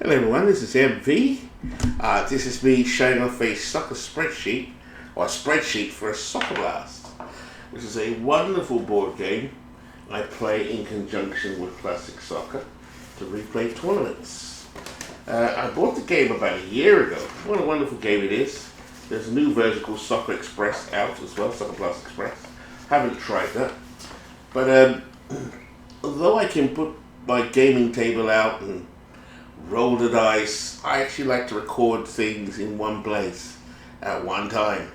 Hello everyone, this is MV. This is me showing off a soccer spreadsheet, or a spreadsheet for a Soccer Blast, which is a wonderful board game I play in conjunction with Classic Soccer to replay tournaments. I bought the game about a year ago. What a wonderful game it is. There's a new version called Soccer Express out as well, Soccer Blast Express. Haven't tried that. But although I can put my gaming table out and roll the dice, I actually like to record things in one place at one time.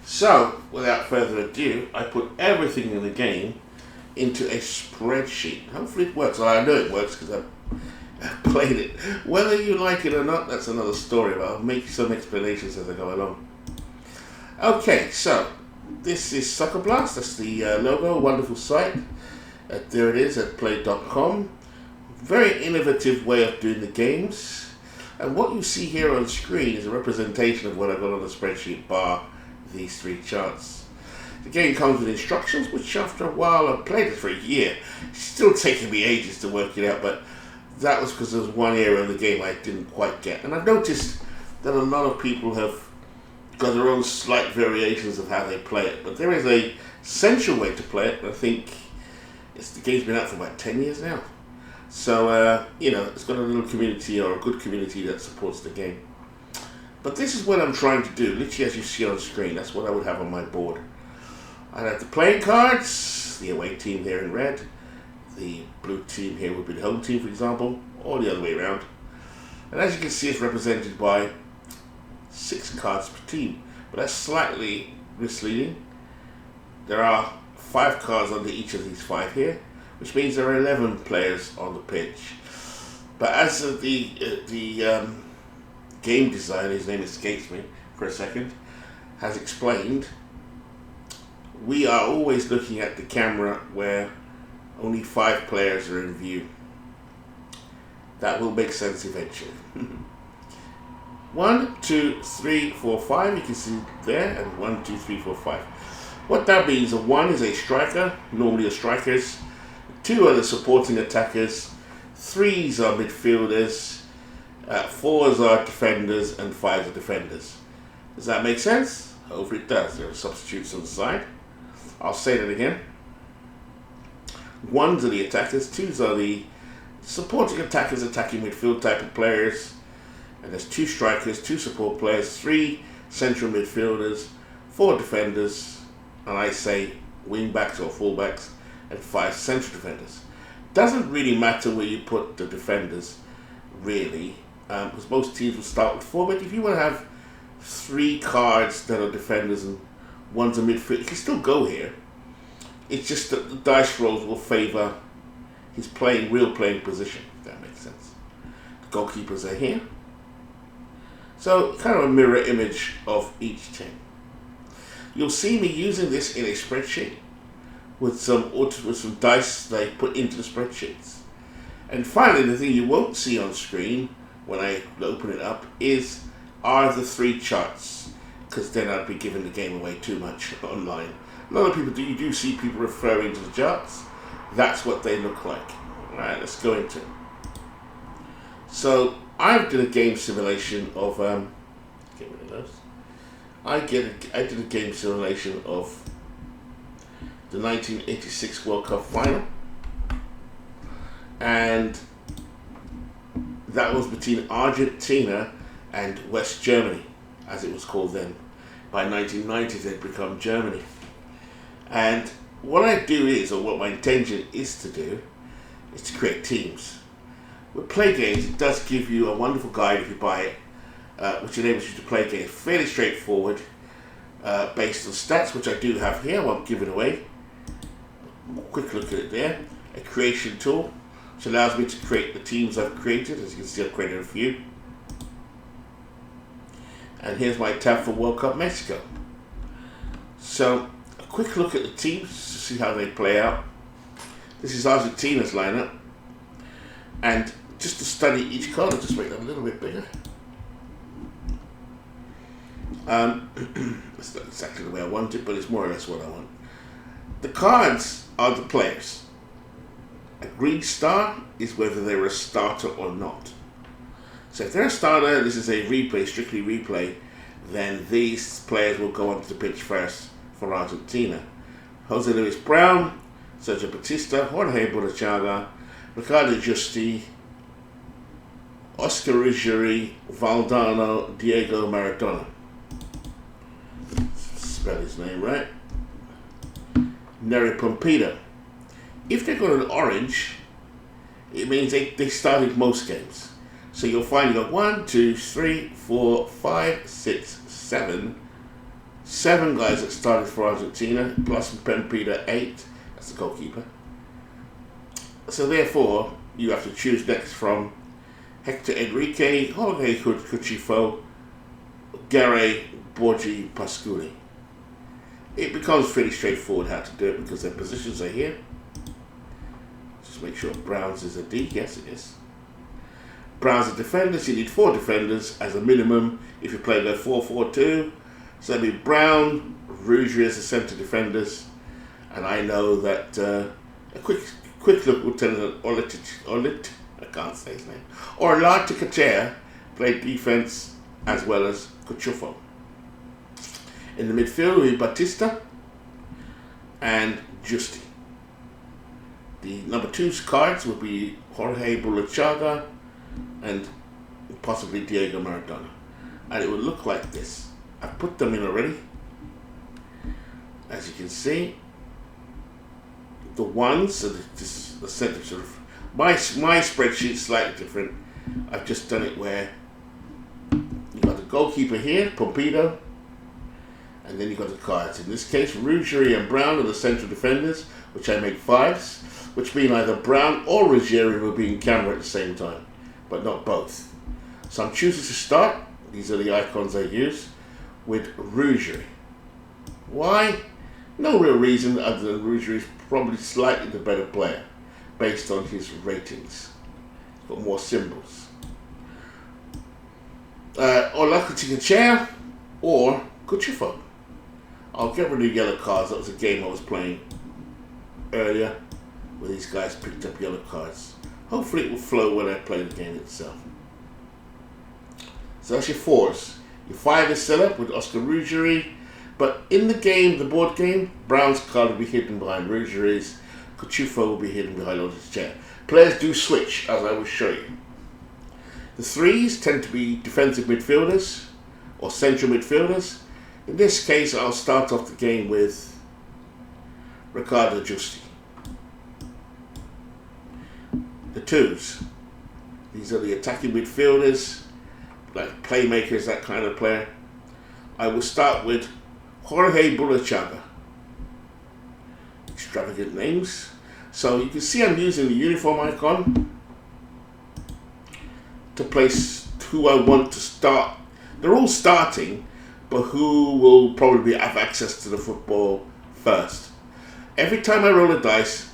So, without further ado, I put everything in the game into a spreadsheet. Hopefully it works. Well, I know it works because I've played it. Whether you like it or not, that's another story, but I'll make some explanations as I go along. Okay, so this is Soccer Blast. That's the logo, wonderful site. There it is at play.com. Very innovative way of doing the games. And what you see here on screen is a representation of what I've got on the spreadsheet, bar these three charts. The game comes with instructions, which after a while, I've played it for a year. It's still taking me ages to work it out, but that was because there was one area of the game I didn't quite get. And I've noticed that a lot of people have got their own slight variations of how they play it. But there is a central way to play it. I think the game's been out for about 10 years now. So, it's got a little community, or a good community, that supports the game. But this is what I'm trying to do, literally as you see on screen. That's what I would have on my board. I'd have the playing cards, the away team there in red. The blue team here would be the home team, for example, or the other way around. And as you can see, it's represented by 6 cards per team. But that's slightly misleading. There are 5 cards under each of these 5 here, which means there are 11 players on the pitch. But as the game designer, his name escapes me for a second, has explained, we are always looking at the camera where only 5 players are in view. That will make sense eventually. 1, 2, 3, 4, 5, you can see there, and 1, 2, 3, 4, 5. What that means, a 1 is a striker, normally a strikers. 2 are the supporting attackers, 3s are midfielders, 4s are defenders, and 5s are defenders. Does that make sense? Hopefully it does. There are substitutes on the side. I'll say that again. 1s are the attackers, 2s are the supporting attackers, attacking midfield type of players, and there's 2 strikers, 2 support players, 3 central midfielders, 4 defenders, and I say wing backs or full backs, and 5 central defenders. Doesn't really matter where you put the defenders, really, because most teams will start with 4, but if you want to have 3 cards that are defenders and 1's a midfield, you can still go here. It's just that the dice rolls will favour his real playing position, if that makes sense. The goalkeepers are here. So, kind of a mirror image of each team. You'll see me using this in a spreadsheet with some dice that I put into the spreadsheets. And finally, the thing you won't see on screen when I open it up are the 3 charts, because then I'd be giving the game away too much online. A lot of people you do see people referring to the charts. That's what they look like. Alright, let's go into it. So I've did a game simulation of get rid of those. I did a game simulation of the 1986 World Cup final, and that was between Argentina and West Germany, as it was called then. By 1990, they'd become Germany. And what I do is, or what my intention is to do, is to create teams. With Play Games, it does give you a wonderful guide if you buy it, which enables you to play games fairly straightforward, based on stats, which I do have here. I won't give it away. Quick look at it there. A creation tool, which allows me to create the teams I've created. As you can see, I've created a few. And here's my tab for World Cup Mexico. So, a quick look at the teams to see how they play out. This is Argentina's lineup. And just to study each card, I'll just make that a little bit bigger. It's not exactly the way I want it, but it's more or less what I want. The cards are the players. A green star is whether they're a starter or not. So if they're a starter, this is a replay, strictly replay, then these players will go onto the pitch first for Argentina. Jose Luis Brown, Sergio Batista, Jorge Burruchaga, Ricardo Justi, Oscar Ruggieri, Valdano, Diego Maradona. Spell his name right. Nery Pompito. If they got an orange, it means they started most games. So you'll find you got 1, 2, 3, 4, 5, 6, 7. 7 guys that started for Argentina, plus Pompito 8. That's the goalkeeper. So therefore, you have to choose next from Hector Enrique, Jorge Cuchifo, Gary Borgi Pasculi. It becomes pretty straightforward how to do it because their positions are here. Just make sure Brown's is a D. Yes, it is. Brown's are defenders. You need 4 defenders as a minimum if you play the 4-4-2. So that'd be Brown, Ruggieri as the centre defenders. And I know that a quick look will tell you that I can't say his name. Orlando Cachea played defence as well as Cuchufo. In the midfield, we Batista and Justi. The number 2's cards would be Jorge Burruchaga and possibly Diego Maradona. And it would look like this. I've put them in already. As you can see, the ones, so this is the center sort of, my spreadsheet is slightly different. I've just done it where you got the goalkeeper here, Pompito, and then you got the cards. In this case, Ruggieri and Brown are the central defenders, which I make 5s, which mean either Brown or Ruggieri will be in camera at the same time, but not both. So I'm choosing to start, these are the icons I use, with Ruggieri. Why? No real reason other than Ruggieri is probably slightly the better player based on his ratings. He's got more symbols. Orlando or Cuchufo. I'll get rid of yellow cards. That was a game I was playing earlier where these guys picked up yellow cards. Hopefully it will flow when I play the game itself. So that's your 4s. Your 5 is set up with Oscar Ruggieri, but in the game, the board game, Brown's card will be hidden behind Ruggieri's, Cuchufo will be hidden behind Orlando. Players do switch, as I will show you. The 3s tend to be defensive midfielders or central midfielders. In this case, I'll start off the game with Ricardo Justi. The 2s, these are the attacking midfielders, like playmakers, that kind of player. I will start with Jorge Burruchaga. Extravagant names. So you can see I'm using the uniform icon to place who I want to start. They're all starting, but who will probably have access to the football first. Every time I roll a dice,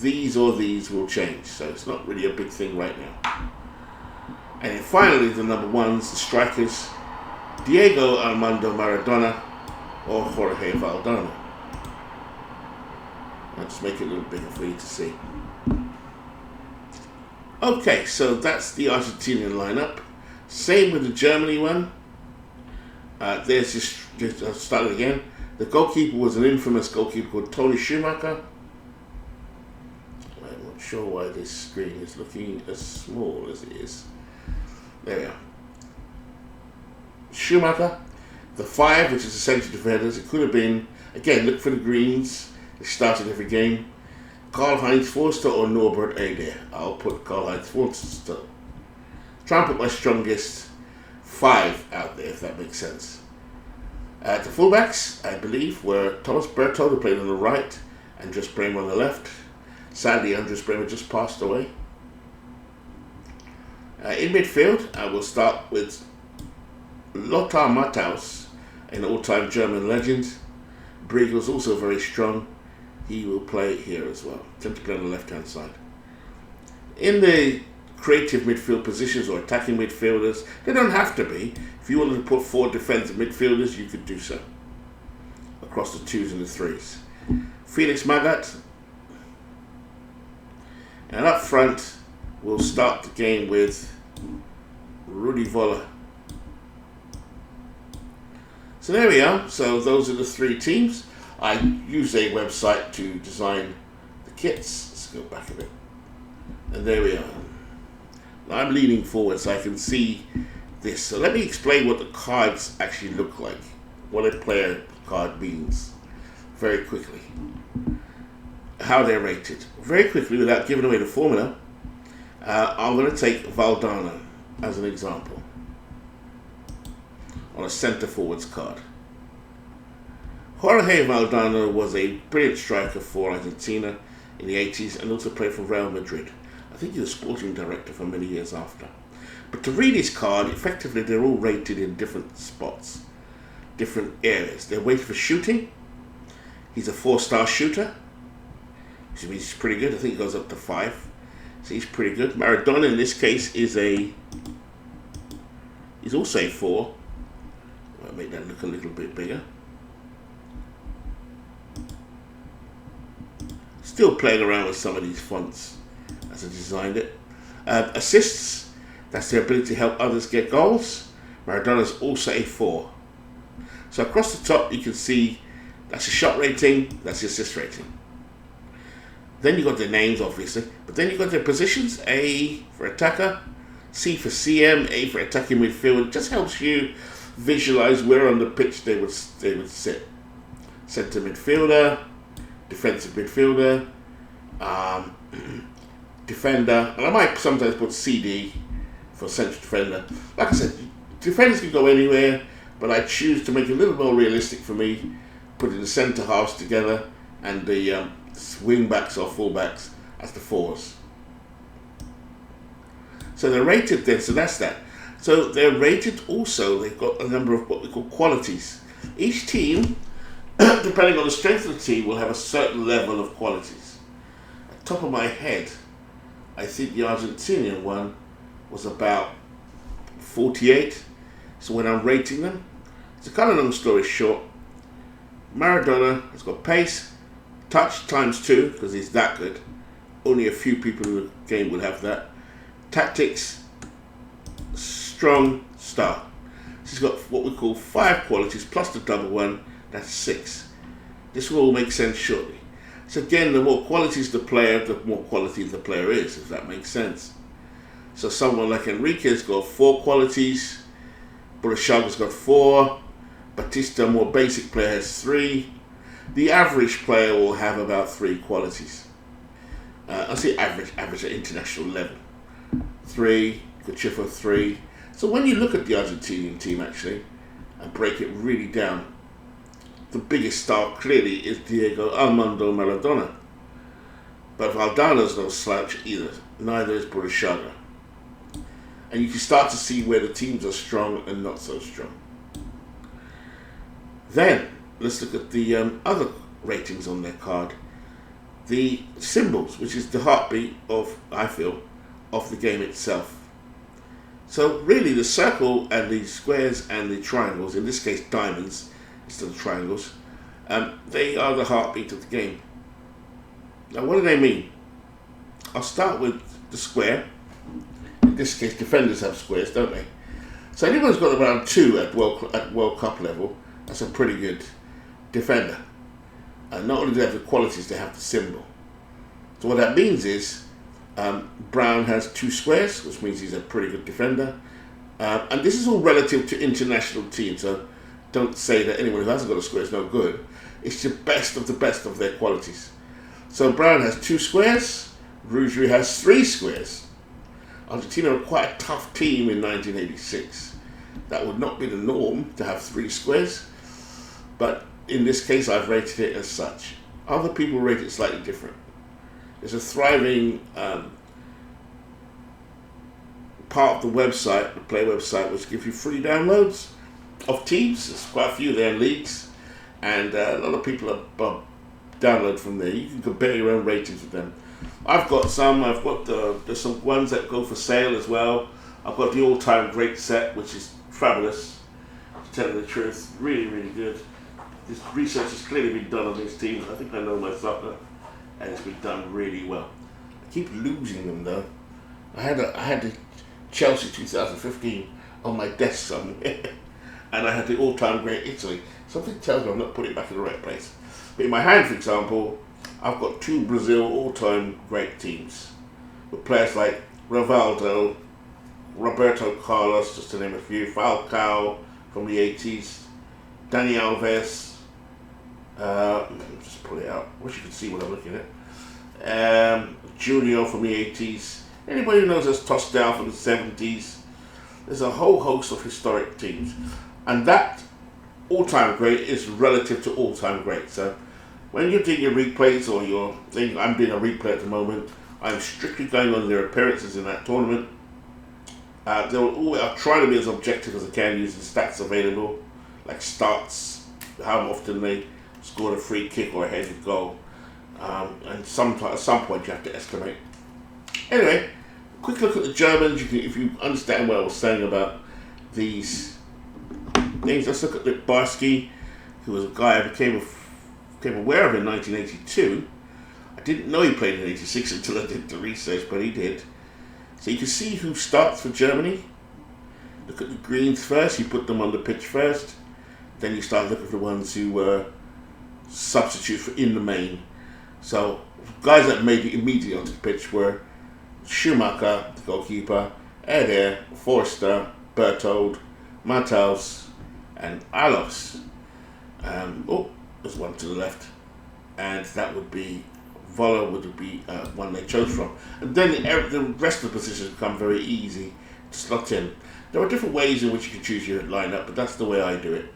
these or these will change, so it's not really a big thing right now. And then finally, the number 1s, the strikers, Diego Armando Maradona or Jorge Valdano. I'll just make it a little bigger for you to see. Okay, so that's the Argentinian lineup. Same with the Germany one. There's just I'll start it again. The goalkeeper was an infamous goalkeeper called Toni Schumacher. I'm not sure why this screen is looking as small as it is. There we are. Schumacher. The 5, which is the central defenders, it could have been, again, look for the greens. They started every game. Karl-Heinz Forster or Norbert Eder. I'll put Karl-Heinz Forster. Try and put my strongest 5 out there, if that makes sense. The fullbacks, I believe, were Thomas Berthold, who played on the right, and Andres Bremer on the left. Sadly, Andres Bremer just passed away. In midfield, I will start with Lothar Matthaus, an all-time German legend. Briegel's also very strong. He will play here as well. Tend to play on the left-hand side. In the creative midfield positions or attacking midfielders, they don't have to be. If you wanted to put 4 defensive midfielders, you could do so. Across the 2s and the 3s. Felix Magath. And up front, we'll start the game with Rudy Voller. So there we are. So those are the 3 teams. I use a website to design the kits. Let's go back a bit. And there we are. Now I'm leaning forward so I can see this. So let me explain what the cards actually look like. What a player card means. Very quickly. How they're rated. Very quickly, without giving away the formula, I'm going to take Valdano as an example. On a centre forwards card. Jorge Valdano was a brilliant striker for Argentina in the 80s and also played for Real Madrid. I think he was sporting director for many years after. But to read his card, effectively they're all rated in different spots, different areas. They're rated for shooting. He's a 4-star shooter, which means he's pretty good. I think he goes up to 5. So he's pretty good. Maradona in this case is he's also a 4. I'll make that look a little bit bigger. Still playing around with some of these fonts as I designed it. Assists, that's the ability to help others get goals. Maradona's also a 4. So across the top you can see that's your shot rating, that's your assist rating. Then you've got their names obviously, but then you've got their positions. A for attacker, C for CM, A for attacking midfield. It just helps you visualize where on the pitch they would sit. Centre midfielder, defensive midfielder, defender, and I might sometimes put CD for central defender. Like I said, defenders can go anywhere, but I choose to make it a little more realistic for me, putting the centre halves together and the wing backs or full backs as the 4s. So they're rated then, so that's that. So they're rated also, they've got a number of what we call qualities. Each team, depending on the strength of the team, will have a certain level of qualities. At the top of my head, I think the Argentinian one was about 48. So when I'm rating them, it's a kind of long story short. Maradona has got pace, touch times 2, because he's that good. Only a few people in the game would have that. Tactics, strong, star. So he's got what we call 5 qualities plus the double one, that's 6. This will all make sense shortly. So again, the more qualities the player, the more quality the player is, if that makes sense. So someone like Enrique's got 4 qualities, Burachaga's got 4, Batista, more basic player, has 3. The average player will have about 3 qualities. I say average at international level. 3, Cuchifo 3. So when you look at the Argentinian team actually, and break it really down, the biggest star clearly is Diego Armando Maradona. But Valdano's no slouch either, neither is Burachaga. And you can start to see where the teams are strong and not so strong. Then, let's look at the other ratings on their card. The symbols, which is the heartbeat of, I feel, of the game itself. So really the circle and the squares and the triangles, in this case diamonds instead of triangles, they are the heartbeat of the game. Now what do they mean? I'll start with the square. In this case defenders have squares, don't they? So anyone's got around 2 at World Cup level, that's a pretty good defender. And not only do they have the qualities, they have the symbol. So what that means is Brown has 2 squares, which means he's a pretty good defender. And this is all relative to international teams, so don't say that anyone who hasn't got a square is no good. It's the best of their qualities. So Brown has 2 squares, Rougerie has 3 squares. Argentina were quite a tough team in 1986. That would not be the norm to have 3 squares, but in this case I've rated it as such. Other people rate it slightly different. There's a thriving part of the website, the Play website, which gives you free downloads of teams. There's quite a few there in leagues, and a lot of people are download from there. You can compare your own ratings with them. I've got some. There's some ones that go for sale as well. I've got the all-time great set, which is fabulous. To tell you the truth, really, really good. This research has clearly been done on these teams. I think I know my soccer, and it's been done really well. I keep losing them though. I had to Chelsea 2015 on my desk somewhere, and I had the all-time great Italy. Something tells me I'm not putting it back in the right place. But in my hand, for example, I've got two Brazil all-time great teams with players like Rivaldo, Roberto Carlos, just to name a few, Falcao from the 80s, Dani Alves, just pull it out, wish you could see what I'm looking at, Junior from the 80s, anybody who knows us, Tostel from the 70s. There's a whole host of historic teams, and that all-time great is relative to all-time great. So when you're doing your replays, or you're thinking, I'm doing a replay at the moment, I'm strictly going on their appearances in that tournament. I'll try to be as objective as I can using stats available, like starts, how often they scored a free kick or a headed goal, and at some point you have to estimate. Anyway, quick look at the Germans. If you understand what I was saying about these things, let's look at Littbarski, who was a guy I became aware of in 1982. I didn't know he played in 86 until I did the research, but he did. So you can see who starts for Germany. Look at the Greens first, you put them on the pitch first. Then you start looking for the ones who were substitutes in the main. So guys that made it immediately onto the pitch were Schumacher, the goalkeeper, Eder, Forster, Berthold, Matthaus, and Alofs. There's one to the left. And that would be Voller would be one they chose from. And then the rest of the positions become very easy to slot in. There are different ways in which you can choose your lineup, but that's the way I do it.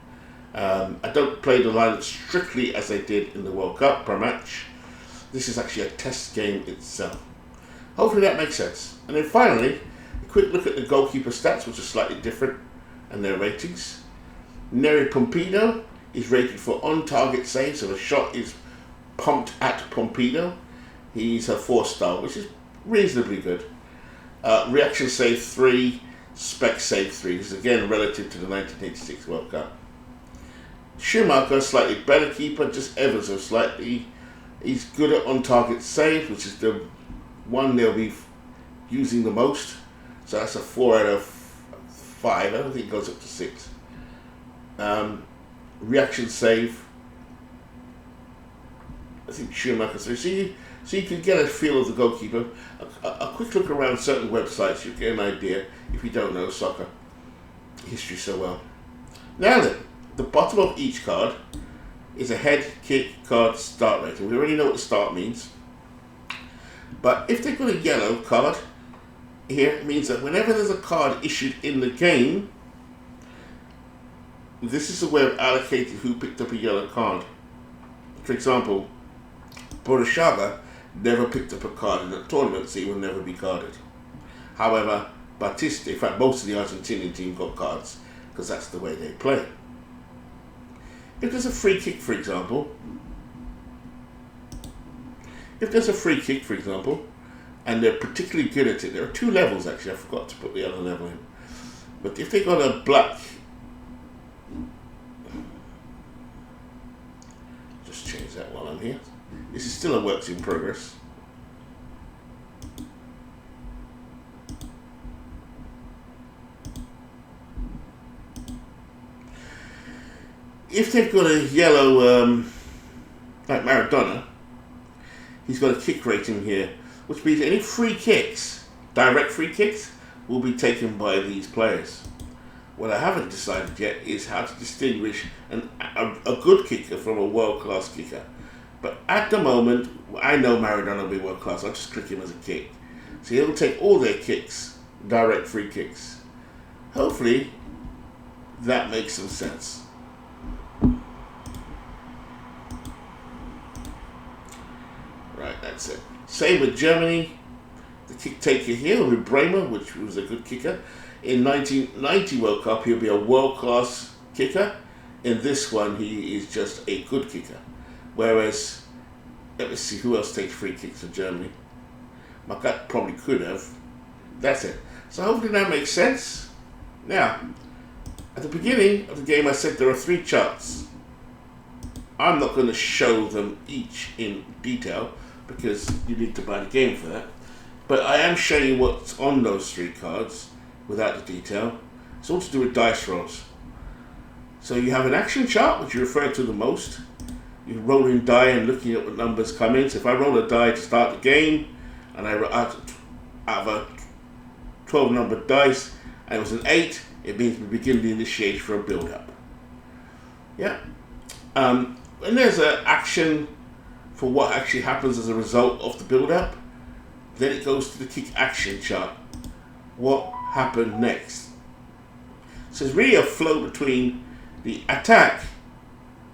I don't play the lineup strictly as I did in the World Cup per match. This is actually a test game itself. Hopefully that makes sense. And then finally, a quick look at the goalkeeper stats, which are slightly different, and their ratings. Neri Pompino is rated for on-target saves, so the shot is pumped at Pompino. He's a 4-star, which is reasonably good. Reaction save 3, spec save 3. This is again relative to the 1986 World Cup. Schumacher, slightly better keeper, just ever so slightly. He's good at on-target save, which is the one they'll be using the most. So that's a 4 out of 5. I don't think it goes up to 6. Reaction save, I think Schumacher. So you can get a feel of the goalkeeper. A quick look around certain websites, you get an idea if you don't know soccer history so well. Now then, the bottom of each card is a head, kick, card, start rating. We already know what the start means. But if they've got a yellow card here, it means that whenever there's a card issued in the game, this is a way of allocating who picked up a yellow card. For example, Borushaga never picked up a card in that tournament, so he will never be carded. However, Batista, in fact most of the Argentinian team got cards, because that's the way they play. If there's a free kick, for example, and they're particularly good at it, there are 2 levels actually, I forgot to put the other level in. But if they got a black, just change that while I'm here. This is still a work in progress. If they've got a yellow, like Maradona, he's got a kick rating here, which means any free kicks, direct free kicks, will be taken by these players. What I haven't decided yet is how to distinguish a good kicker from a world-class kicker. But at the moment, I know Maradona will be world-class. I'll just click him as a kick. So he'll take all their kicks, direct free kicks. Hopefully, that makes some sense. Right, that's it. Same with Germany. The kick taker here will be Bremer, which was a good kicker. In 1990 World Cup, he'll be a world-class kicker. In this one, he is just a good kicker. Whereas, let me see who else takes free kicks for Germany. My gut probably could have. That's it. So hopefully that makes sense. Now, at the beginning of the game, I said there are 3 charts. I'm not going to show them each in detail because you need to buy the game for that. But I am showing you what's on those 3 cards without the detail. It's all to do with dice rolls. So you have an action chart, which you refer to the most. You're rolling die and looking at what numbers come in. So if I roll a die to start the game, and I out of a 12 number dice, and it was an 8, it means we begin the initiation for a build-up. Yeah. And there's an action for what actually happens as a result of the build-up. Then it goes to the kick action chart. What happened next? So it's really a flow between the attack,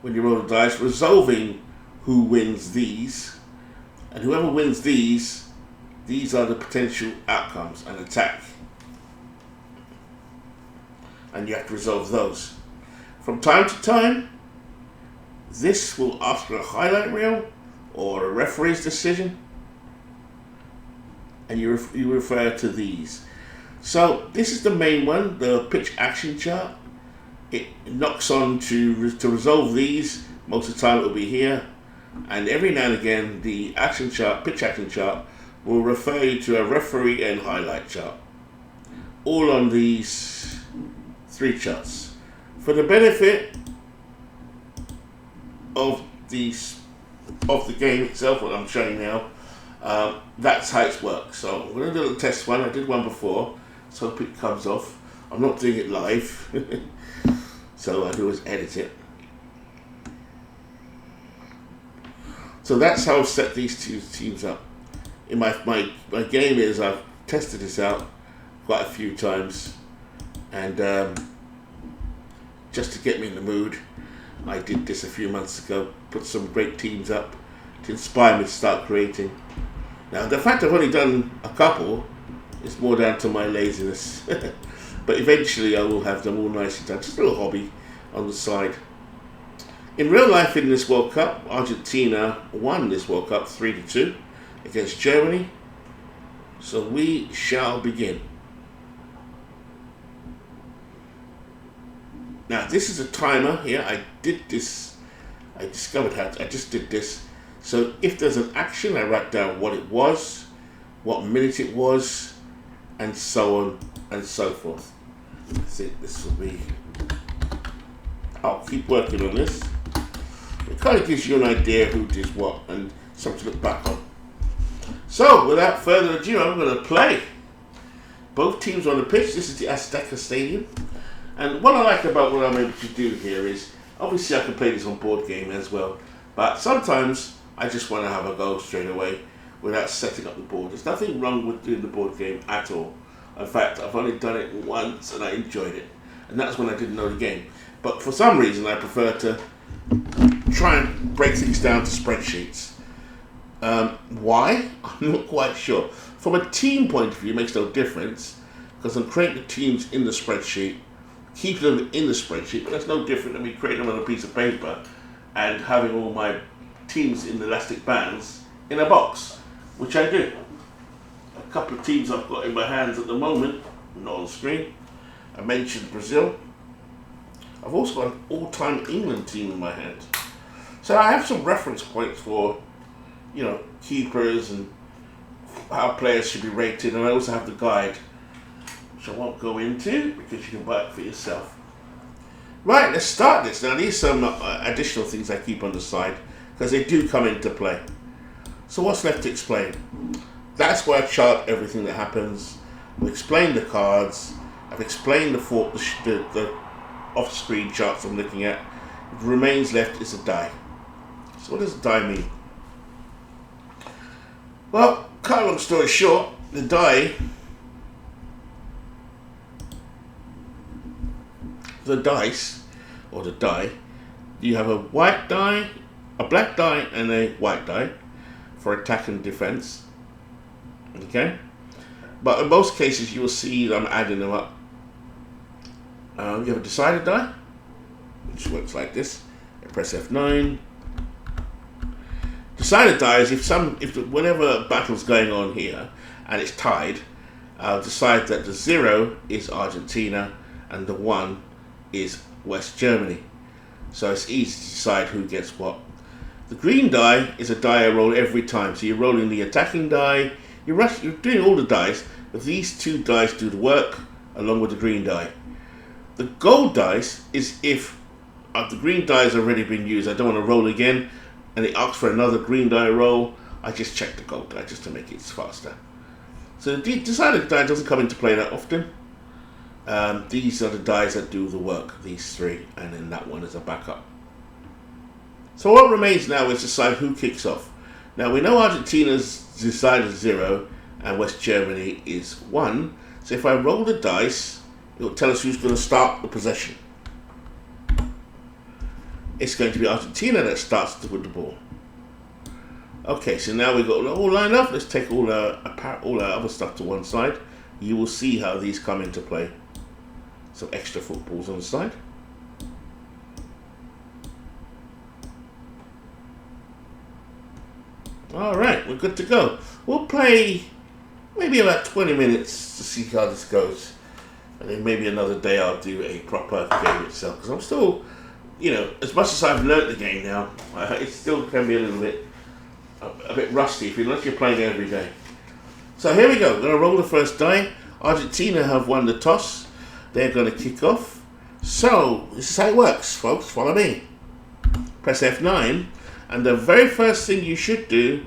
when you roll the dice, resolving who wins these, and whoever wins these are the potential outcomes, an attack. And you have to resolve those. From time to time, this will ask for a highlight reel or a referee's decision, and you refer to these. So this is the main one, the pitch action chart. It knocks on to resolve these. Most of the time it will be here, and every now and again the action chart, pitch action chart, will refer you to a referee and highlight chart, all on these 3 charts. For the benefit of the game itself, what I'm showing now, that's how it works. So I'm going to do a test one. I did one before, so hope it comes off. I'm not doing it live, so I do is edit it. So that's how I've set these 2 teams up. In my game is I've tested this out quite a few times, and just to get me in the mood, I did this a few months ago, put some great teams up to inspire me to start creating. Now the fact I've only done a couple is more down to my laziness, but eventually I will have them all nicely done, just a little hobby on the side. In real life in this World Cup, Argentina won this World Cup 3-2 against Germany. So we shall begin. Now this is a timer here. I did this. I discovered how I just did this. So if there's an action, I write down what it was, what minute it was, and so on and so forth. I think this will be. I'll keep working on this. It kind of gives you an idea who did what and something to look back on. So without further ado, I'm going to play. Both teams on the pitch. This is the Azteca Stadium. And what I like about what I'm able to do here is, obviously I can play this on board game as well, but sometimes I just want to have a go straight away without setting up the board. There's nothing wrong with doing the board game at all. In fact, I've only done it once and I enjoyed it. And that's when I didn't know the game. But for some reason I prefer to try and break things down to spreadsheets. Why? I'm not quite sure. From a team point of view, it makes no difference, because I'm creating the teams in the spreadsheet, keeping them in the spreadsheet, but that's no different than me creating them on a piece of paper and having all my teams in elastic bands in a box, which I do. A couple of teams I've got in my hands at the moment, not on screen. I mentioned Brazil. I've also got an all-time England team in my hand. So I have some reference points for, keepers and how players should be rated, and I also have the guide, which I won't go into because you can buy it for yourself. Right, let's start this. Now these are some additional things I keep on the side because they do come into play. So what's left to explain? That's where I chart everything that happens. I've explained the cards. I've explained the off-screen charts I'm looking at. What remains left is a die. So what does a die mean? Well, cut a long story short, the die, the dice, or the die, you have a white die, a black die, and a white die for attack and defense. Okay? But in most cases, you will see that I'm adding them up. You have a decided die, which works like this. I press F9. Decided die is if whenever battle's going on here and it's tied, I'll decide that the 0 is Argentina and the 1 is West Germany. So it's easy to decide who gets what. The green die is a die I roll every time. So you're rolling the attacking die. You're doing all the dice, but these 2 dice do the work along with the green die. The gold dice is if the green die has already been used, I don't want to roll again, and it asks for another green die roll, I just check the gold die just to make it faster. So the decided die doesn't come into play that often. These are the dies that do the work, these three, and then that one is a backup. So what remains now is decide who kicks off. Now we know Argentina's decided 0 and West Germany is 1. So if I roll the dice, it will tell us who's going to start the possession. It's going to be Argentina that starts with the ball. Okay, so now we've got it all lined up. Let's take all our other stuff to one side. You will see how these come into play. Some extra footballs on the side. Alright, we're good to go. We'll play maybe about 20 minutes to see how this goes. And then maybe another day I'll do a proper game itself. Because I'm still, as much as I've learnt the game now, it still can be a bit rusty unless you're playing every day. So here we go. We're going to roll the first die. Argentina have won the toss. They're going to kick off. So this is how it works, folks. Follow me. Press F9. And the very first thing you should do,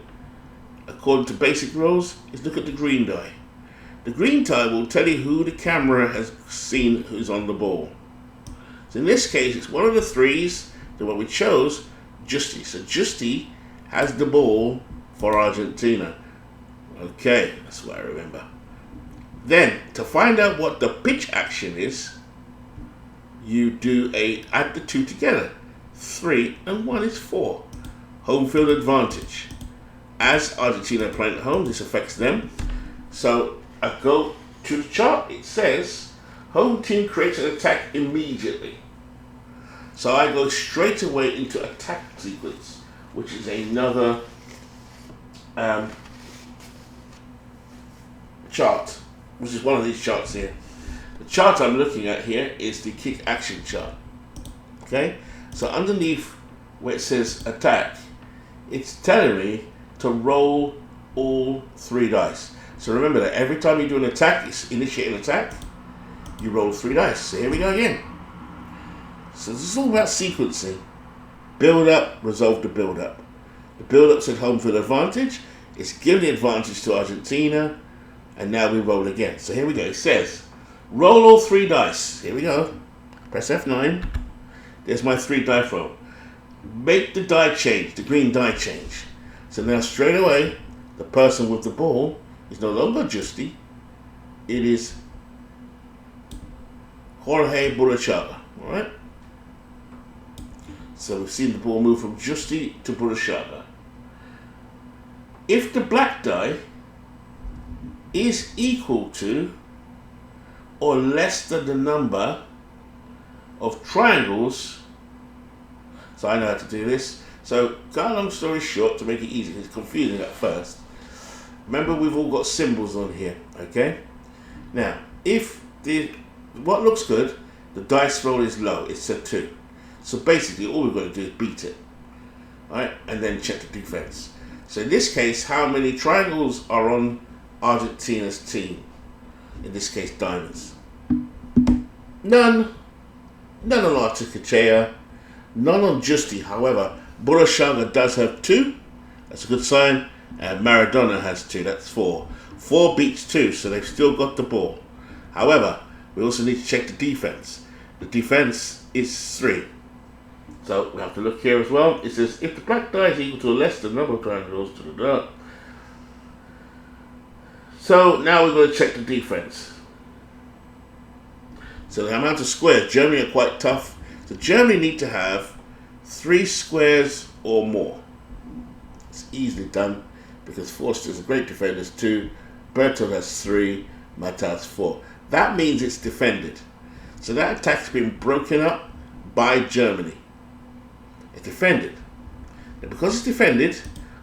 according to basic rules, is look at the green die. The green die will tell you who the camera has seen who's on the ball. So in this case, it's one of the threes, the one we chose, Justi. So Justi has the ball for Argentina. Okay, that's what I remember. Then, to find out what the pitch action is, you add the two together. 3 and 1 is 4. Home field advantage. As Argentina are playing at home, this affects them. So I go to the chart. It says home team creates an attack immediately. So I go straight away into attack sequence, which is another chart, which is one of these charts here. The chart I'm looking at here is the kick action chart. Okay, so underneath where it says attack, it's telling me to roll all 3 dice. So remember that every time you do an attack, it's initiate an attack, you roll 3 dice. So here we go again. So this is all about sequencing. Build up, resolve the build up. The build up said home field advantage. It's given the advantage to Argentina, and now we roll again. So here we go. It says roll all 3 dice. Here we go. Press F9. There's my 3 die roll. Make the die change, the green die change. So now straight away, the person with the ball is no longer Justi. It is Jorge Burruchaga. Alright? So we've seen the ball move from Justi to Burruchaga. If the black die is equal to or less than the number of triangles, so I know how to do this. So, cut a long story short, to make it easy, it's confusing at first. Remember, we've all got symbols on here, okay? Now, if what looks good, the dice roll is low, it's a 2. So basically, all we've got to do is beat it, right? And then check the defense. So in this case, how many triangles are on Argentina's team? In this case, diamonds. None. None on Articuchea. None on Justi. However, Burruchaga does have 2. That's a good sign. And Maradona has 2. That's 4. 4 beats 2, so they've still got the ball. However, we also need to check the defense. The defense is 3. So we have to look here as well. It says if the black die is equal to a less than number of triangles. So now we're going to check the defense. So the amount of squares, Germany are quite tough. So Germany need to have 3 squares or more. It's easily done because Forster's a great defender, 2. Bertold has 3. Mata has 4. That means it's defended. So that attack's been broken up by Germany. It's defended. And because it's defended,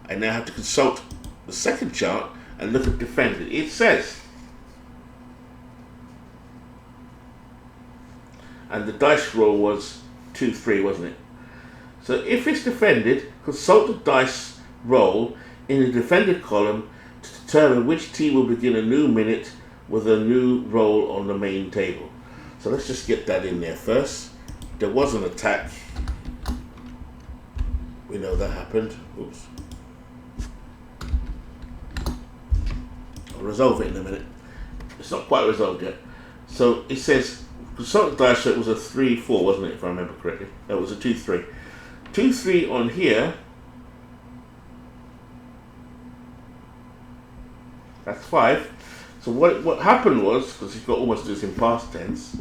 I now have to consult the second chart and look at defended. It says, and the dice roll was 2-3, wasn't it? So if it's defended, consult the dice roll in the defended column to determine which team will begin a new minute with a new roll on the main table. So let's just get that in there first. There was an attack. We know that happened. Oops. I'll resolve it in a minute. It's not quite resolved yet. So it says, consultant dice, so it was a 3-4, wasn't it, if I remember correctly? It was a 2-3. 2-3 on here. That's 5. So what happened was, because he's got almost this in past tense,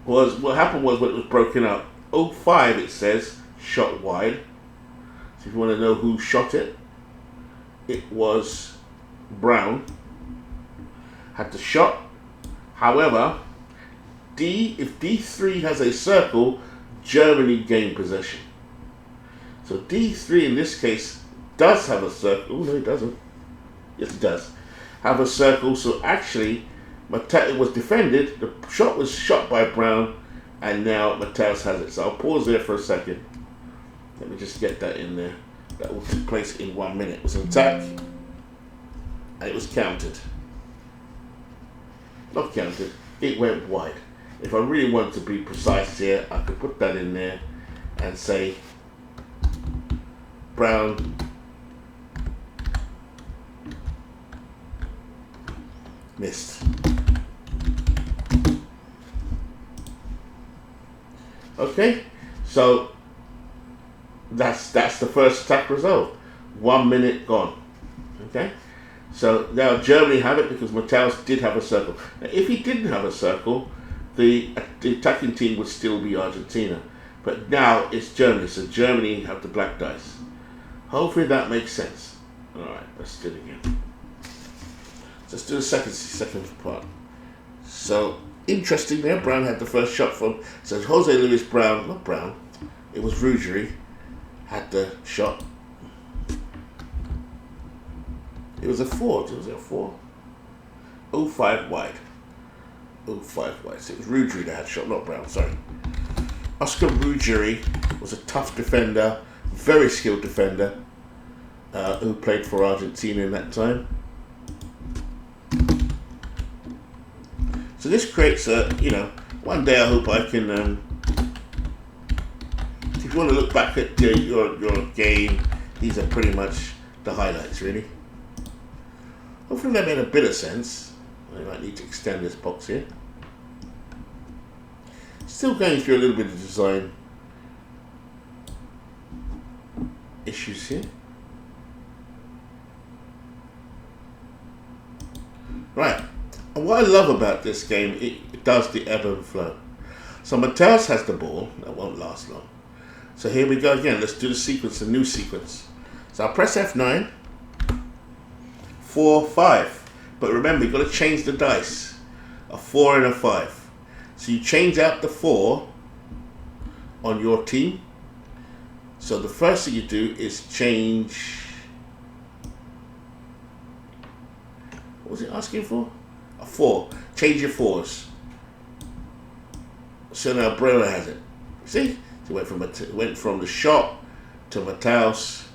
was what happened was when it was broken up. 05 it says shot wide. So if you want to know who shot it, it was Brown. Had the shot. However, if D3 has a circle, Germany gain possession. So D3 in this case does have a circle. Oh, no, it doesn't. Yes, it does have a circle. So actually, it was defended. The shot was shot by Brown, and now Mateus has it. So I'll pause there for a second. Let me just get that in there. That will take place in 1 minute. It was an attack, and it was counted. Not counted. It went wide. If I really want to be precise here, I could put that in there and say Brown missed. Okay, so that's the first attack result. 1 minute gone. Okay, so now Germany have it because Mateus did have a circle. Now, if he didn't have a circle, the attacking team would still be Argentina. But now it's Germany, so Germany have the black dice. Hopefully that makes sense. All right, let's do it again. Let's do the second part. So interesting there, Brown had the first shot from, so Jose Luis Brown, not Brown, it was Ruggieri, had the shot. It was a 4, was it a 4? 05 wide. 05 wide, so it was Ruggieri that had shot, not Brown, sorry. Oscar Ruggieri was a tough defender, very skilled defender, who played for Argentina in that time. So this creates a, one day I hope I can, if you want to look back at your game, these are pretty much the highlights, really. Hopefully that made a bit of sense. I might need to extend this box here. Still going through a little bit of design issues here. Right. And what I love about this game, it does the ebb and flow. So Mateus has the ball. That won't last long. So here we go again. Let's do the sequence, a new sequence. So I'll press F9. 4, 5. But remember, you've got to change the dice. A 4 and a 5. So you change out the 4 on your team. So the first thing you do is change... What was it asking for? A 4. Change your 4s. So now Bremer has it. See? So it went from the shot to Mateus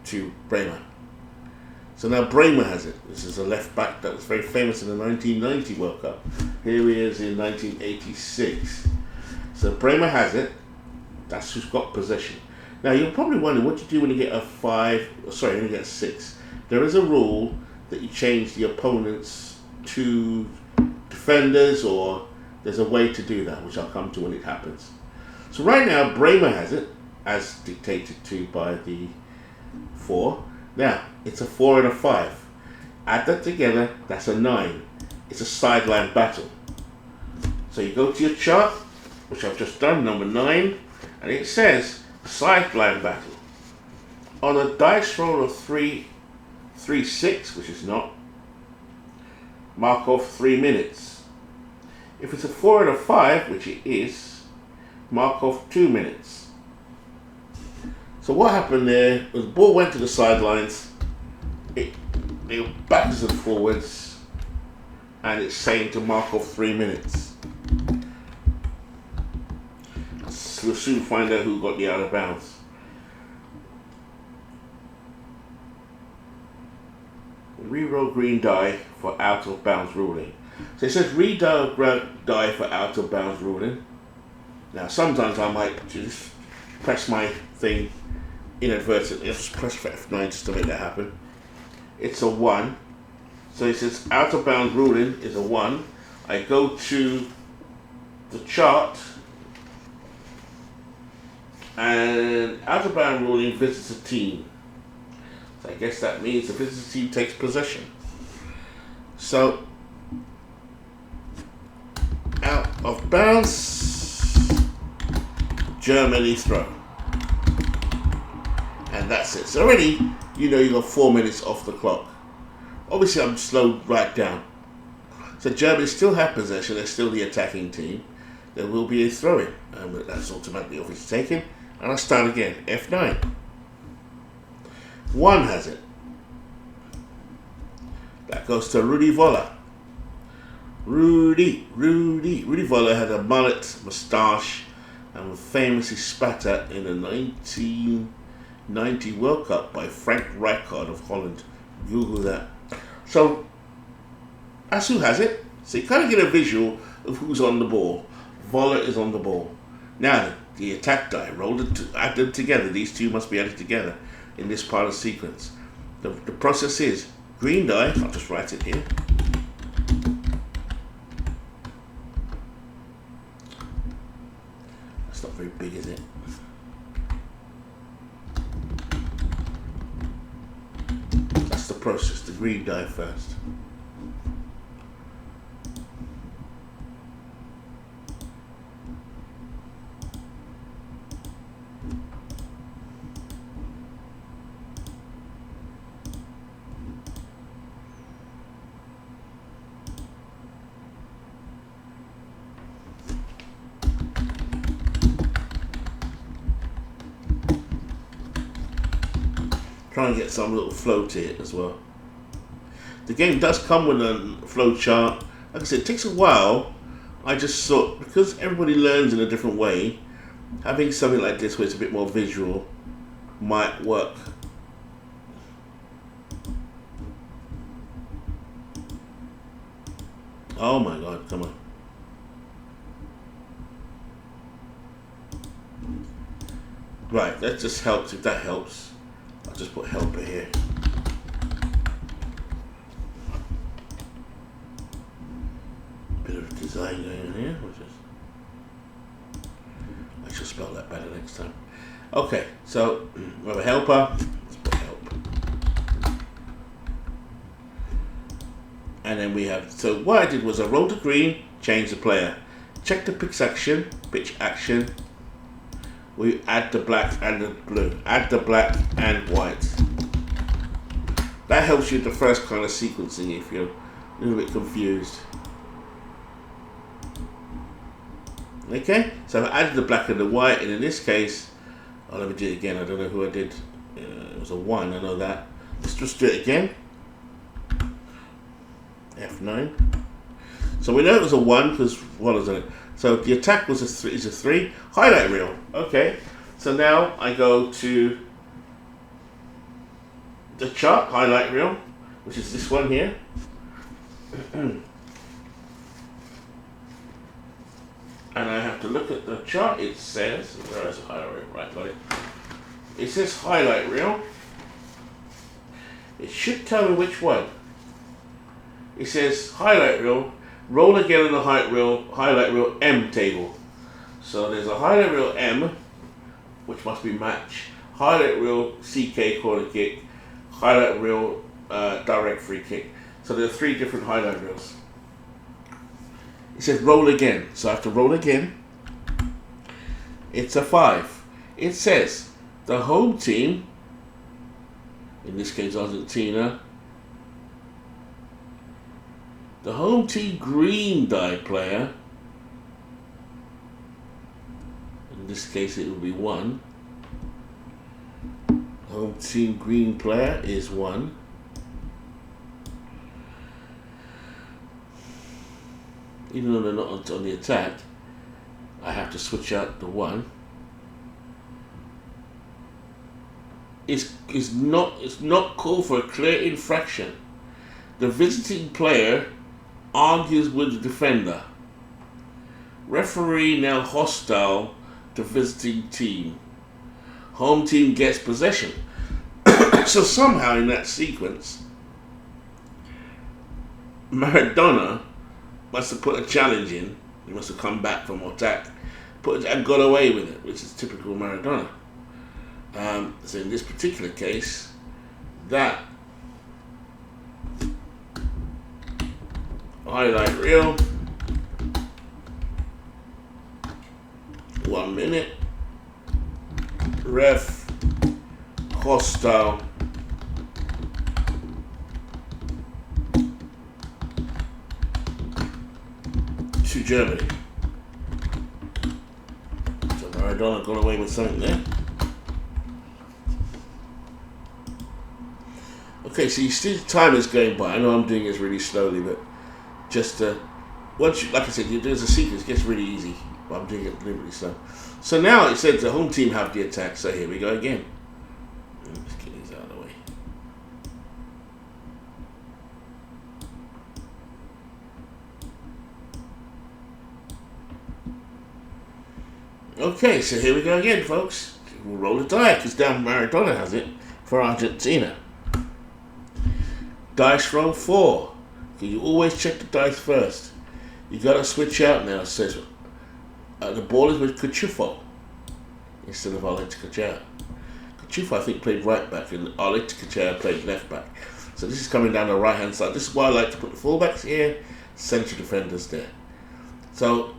to Bremer. So now Bremer has it. This is a left back that was very famous in the 1990 World Cup. Here he is in 1986. So Bremer has it. That's who's got possession. Now you're probably wondering what you do when you get a 5, sorry, when you get a 6. There is a rule that you change the opponent's 2 defenders, or there's a way to do that, which I'll come to when it happens. So right now Bremer has it, as dictated to by the 4. Now it's a 4 and a 5. Add that together, that's a 9. It's a sideline battle. So you go to your chart, which I've just done, number 9, and it says sideline battle. On a dice roll of 3, 6, which is not, mark off 3 minutes. If it's a 4 and a 5, which it is, mark off 2 minutes. So what happened there was the ball went to the sidelines, it backwards and forwards, and it's saying to mark off 3 minutes. So we'll soon find out who got the out of bounds. Reroll green die for out of bounds ruling. So it says die for out of bounds ruling. Now sometimes I might just press my thing inadvertently. Just press F9 just to make that happen. It's a 1. So it says out of bounds ruling is a 1. I go to the chart, and out of bounds ruling visits a team. So I guess that means the visitor team takes possession. So out of bounds, Germany throw. And that's it. So already, you know, you got 4 minutes off the clock. Obviously, I'm slowed right down. So Germany still have possession. They're still the attacking team. There will be a throw-in. And that's automatically obviously taken. And I start again. F9. 1 has it. That goes to Rudi Völler. Rudi Völler had a mullet, moustache, and famously spat at in the 1990 World Cup by Frank Rijkaard of Holland. Google that. So that's who has it. So you kind of get a visual of who's on the ball. Völler is on the ball. Now the attack die, add them together. These two must be added together in this part of the sequence. The process is green die. I'll just write it here. That's not very big, is it? That's the process. The green die first. Try and get some little flow to it as well. The game does come with a flow chart. Like I said, it takes a while. I just thought, because everybody learns in a different way, having something like this where it's a bit more visual might work. Oh my God, come on. Right, that just helps, if that helps. I'll just put helper here. Bit of design going on here, which is, I shall spell that better next time. Okay, so we have a helper. Let's put help. And then we have, so what I did was I rolled the green, change the player. Check the pitch action. We add the black and the blue. Add the black and white. That helps you with the first kind of sequencing if you're a little bit confused. Okay, so I've added the black and the white, and in this case, oh, let me do it again. I don't know who I did. It was a 1, I know that. Let's just do it again. F9. So we know it was a 1 because what is it? So the attack was a 3. Highlight reel. Okay. So now I go to the chart, highlight reel, which is this one here. And I have to look at the chart. It says, where is the highlight reel? Right, got it. It says highlight reel. It should tell me which one. It says highlight reel. Roll again on the highlight reel M table. So there's a highlight reel M, which must be match. Highlight reel CK corner kick. Highlight reel direct free kick. So there are 3 different highlight reels. It says roll again. So I have to roll again. It's a 5. It says the home team, in this case Argentina, the home team green die player, in this case it will be 1. Home team green player is 1. Even though they're not on the attack, I have to switch out the 1. It's not called for a clear infraction. The visiting player argues with the defender. Referee now hostile to visiting team. Home team gets possession. So somehow in that sequence, Maradona must have put a challenge in. He must have come back from attack, and got away with it, which is typical Maradona. So in this particular case, that highlight reel, 1 minute, ref hostile to Germany. So Maradona got away with something there. Okay, so you see the time is going by. I know I'm doing this really slowly, but just once you, like I said, there's a sequence, it gets really easy, but I'm doing it deliberately slow. So now it says the home team have the attack, so here we go again. Let's get these out of the way. Okay, so here we go again, folks. We'll roll the die, because down Maradona has it for Argentina. Dice roll 4. You always check the dice first. You got to switch out now. It says the ball is with Cuchufo instead of Arleta. Cuchufo, I think, played right back, and Arleta played left back. So this is coming down the right hand side. This is why I like to put the fullbacks here, central defenders there. So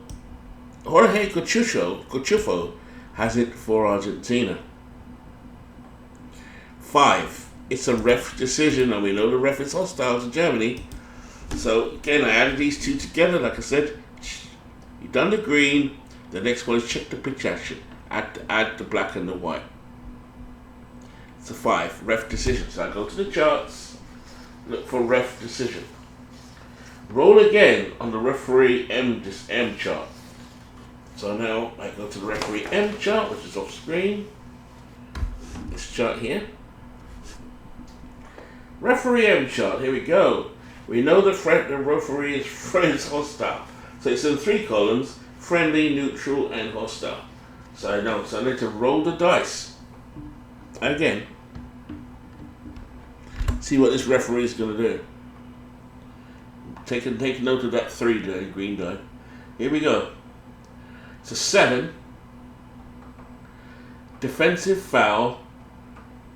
Jorge Cuchufo has it for Argentina. 5. It's a ref decision, and we know the ref is hostile to Germany. So again, I added these two together. Like I said, you've done the green. The next one is check the pitch action. Add the black and the white. It's a 5, ref decision. So I go to the charts, look for ref decision. Roll again on the referee M chart. So now I go to the referee M chart, which is off screen. This chart here. Referee M chart, here we go. We know the referee is hostile. So it's in 3 columns, friendly, neutral, and hostile. So I know, so I need to roll the dice. Again. See what this referee is going to do. Take note of that 3 die, green die. Here we go. It's a 7. Defensive foul,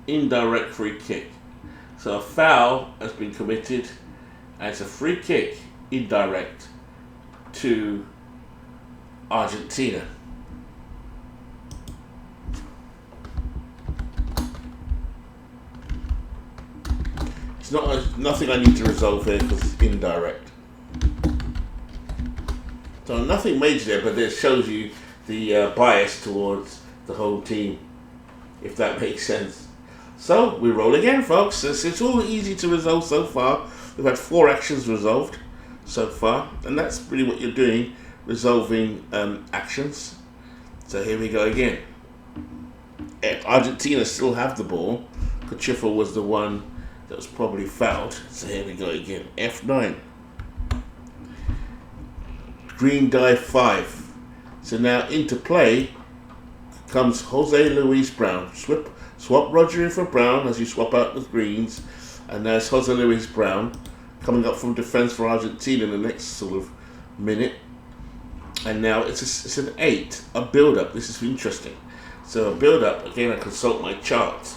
indirect free kick. So a foul has been committed, and it's a free kick, indirect, to Argentina. It's nothing I need to resolve here because it's indirect. So nothing major there, but it shows you the bias towards the whole team, if that makes sense. So we roll again, folks. It's all easy to resolve so far. We've had 4 actions resolved so far, and that's really what you're doing, resolving actions. So here we go again. Argentina still have the ball. Cuchufo was the one that was probably fouled. So here we go again. F9. Green die 5. So now into play comes Jose Luis Brown. Swap Roger in for Brown as you swap out the greens, and there's Jose Luis Brown coming up from defense for Argentina in the next sort of minute. And now it's an 8, a build-up. This is interesting. So a build-up, again I consult my chart.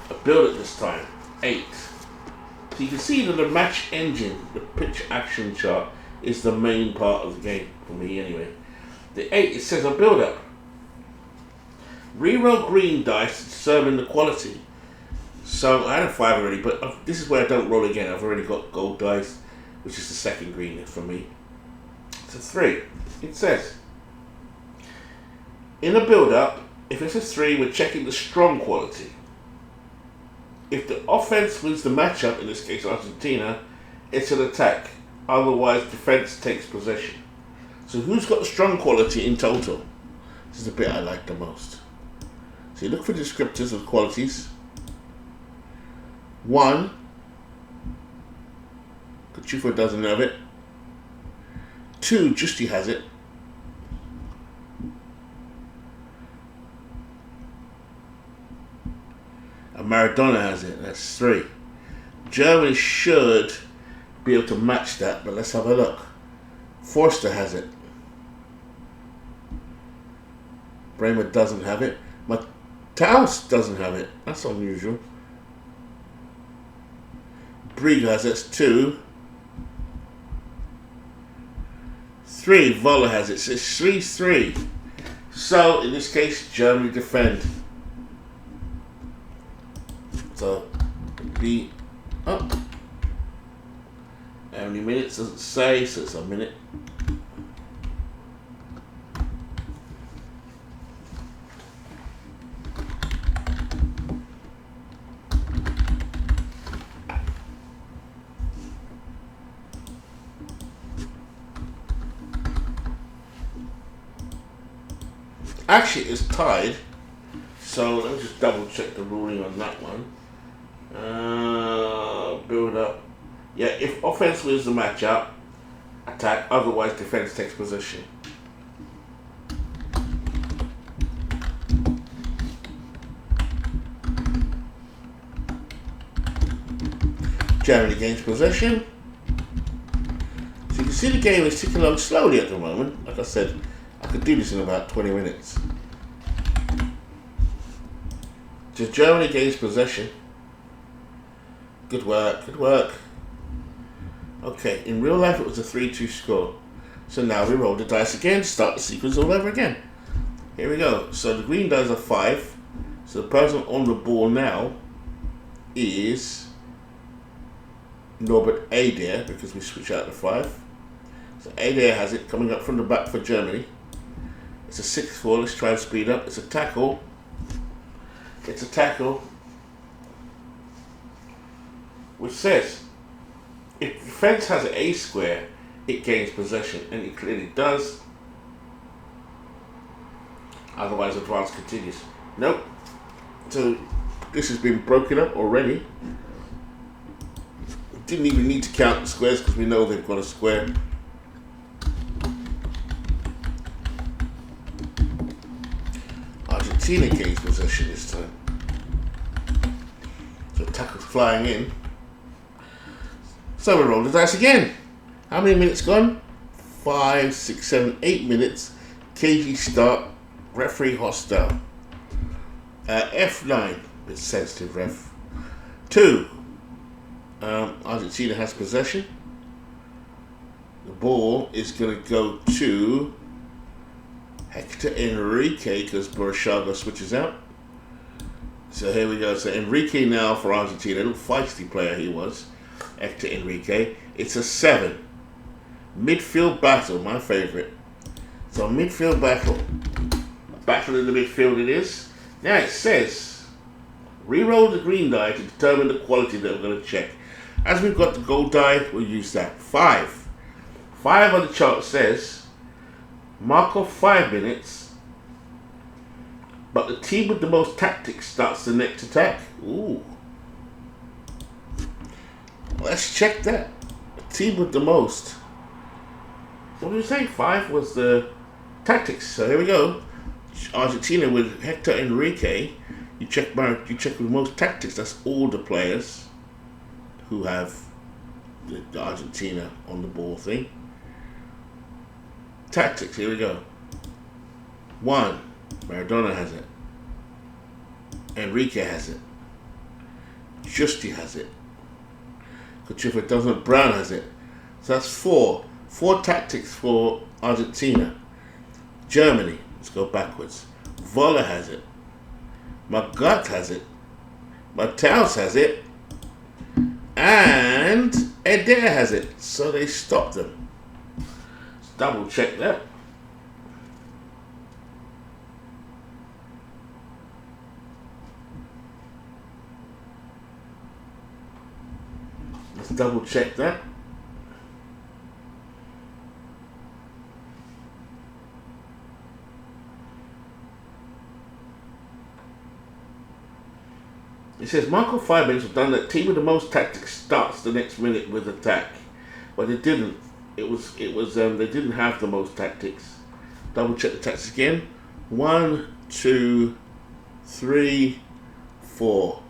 A build-up this time, 8. So you can see that the match engine, the pitch action chart, is the main part of the game, for me anyway. The 8, it says a build-up. Reroll green dice to determine the quality. So I had a 5 already, but this is where I don't roll again. I've already got gold dice, which is the second green for me. It's a 3. It says, in a build-up, if it's a 3, we're checking the strong quality. If the offense wins the matchup, in this case Argentina, it's an attack. Otherwise, defense takes possession. So who's got the strong quality in total? This is the bit I like the most. So you look for descriptors of qualities. 1, Chufa doesn't have it. 2, Justy has it. And Maradona has it. That's 3. Germany should be able to match that, but let's have a look. Forster has it. Bremer doesn't have it. Taus doesn't have it. That's unusual. Briga has it. 2. 3. Voller has it. So it's 3-3. So in this case, Germany defend. So be up. How many minutes does it say? So it's a minute. Actually, it's tied. So let me just double check the ruling on that one. Build up. Yeah, if offense wins the matchup, attack. Otherwise, defense takes possession. Germany gains possession. So you can see the game is ticking along slowly at the moment. Like I said, I could do this in about 20 minutes. So Germany gains possession. Good work, good work. Okay, in real life it was a 3-2 score. So now we roll the dice again, start the sequence all over again. Here we go. So the green dice are 5. So the person on the ball now is Norbert Adair, because we switch out the 5. So Adair has it coming up from the back for Germany. It's a 6-4, let's try and speed up. It's a tackle. It's a tackle. Which says, if defense has an A square, it gains possession, and it clearly does. Otherwise, advance continues. Nope. So this has been broken up already. Didn't even need to count the squares because we know they've got a square. Argentina gains possession this time. So tackle's flying in. So we roll the dice again. How many minutes gone? 5, 6, 7, 8 minutes. KG start. Referee hostile. F9. Bit sensitive, ref. 2. Argentina has possession. The ball is going to go to Hector Enrique because Borushaga switches out. So here we go. So Enrique now for Argentina. A little feisty player he was. Hector Enrique. It's a 7. Midfield battle, my favourite. So midfield battle. Battle in the midfield it is. Now it says, re-roll the green die to determine the quality that we're going to check. As we've got the gold die, we'll use that. 5. 5 on the chart says, mark off 5 minutes, but the team with the most tactics starts the next attack. Ooh. Let's check that. The team with the most. What did we say? 5 was the tactics. So here we go. Argentina with Hector Enrique. You check with most tactics. That's all the players who have the Argentina on the ball thing. Tactics, here we go. 1, Maradona has it. Enrique has it. Justi has it. Kuchufa doesn't, Brown has it. So that's 4. 4 tactics for Argentina. Germany, let's go backwards. Voller has it. Magat has it. Mataus has it. And Adair has it. So they stopped them. Let's double check that. Let's double check that. It says, mark off 5 minutes, we've done that. Team with the most tactics starts the next minute with attack. but it didn't. They didn't have the most tactics. Double check the tactics again. 1, 2, 3, 4.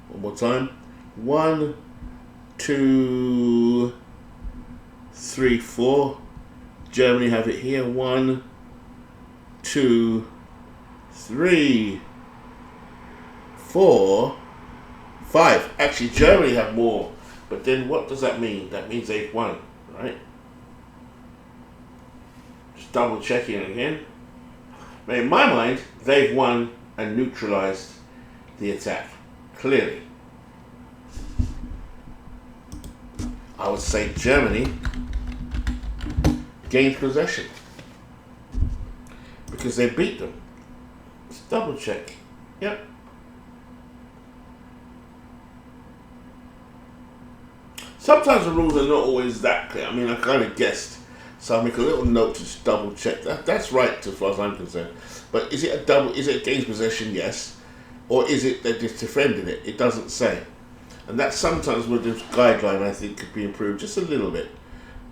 One more time. 1, 2, 3, 4. Germany have it here. 1, 2, 3, 4, 5. Actually, Germany have more. But then what does that mean? That means they've won, right? Just double checking again. But in my mind, they've won and neutralized the attack. Clearly. I would say Germany gained possession because they beat them. Let's double check. Yep. Sometimes the rules are not always that clear. I mean, I kind of guessed, so I make a little note to just double check. That's right, as far as I'm concerned. But is it gains possession? Yes. Or is it they're just defending it? It doesn't say. And that sometimes with this guideline, I think, could be improved just a little bit.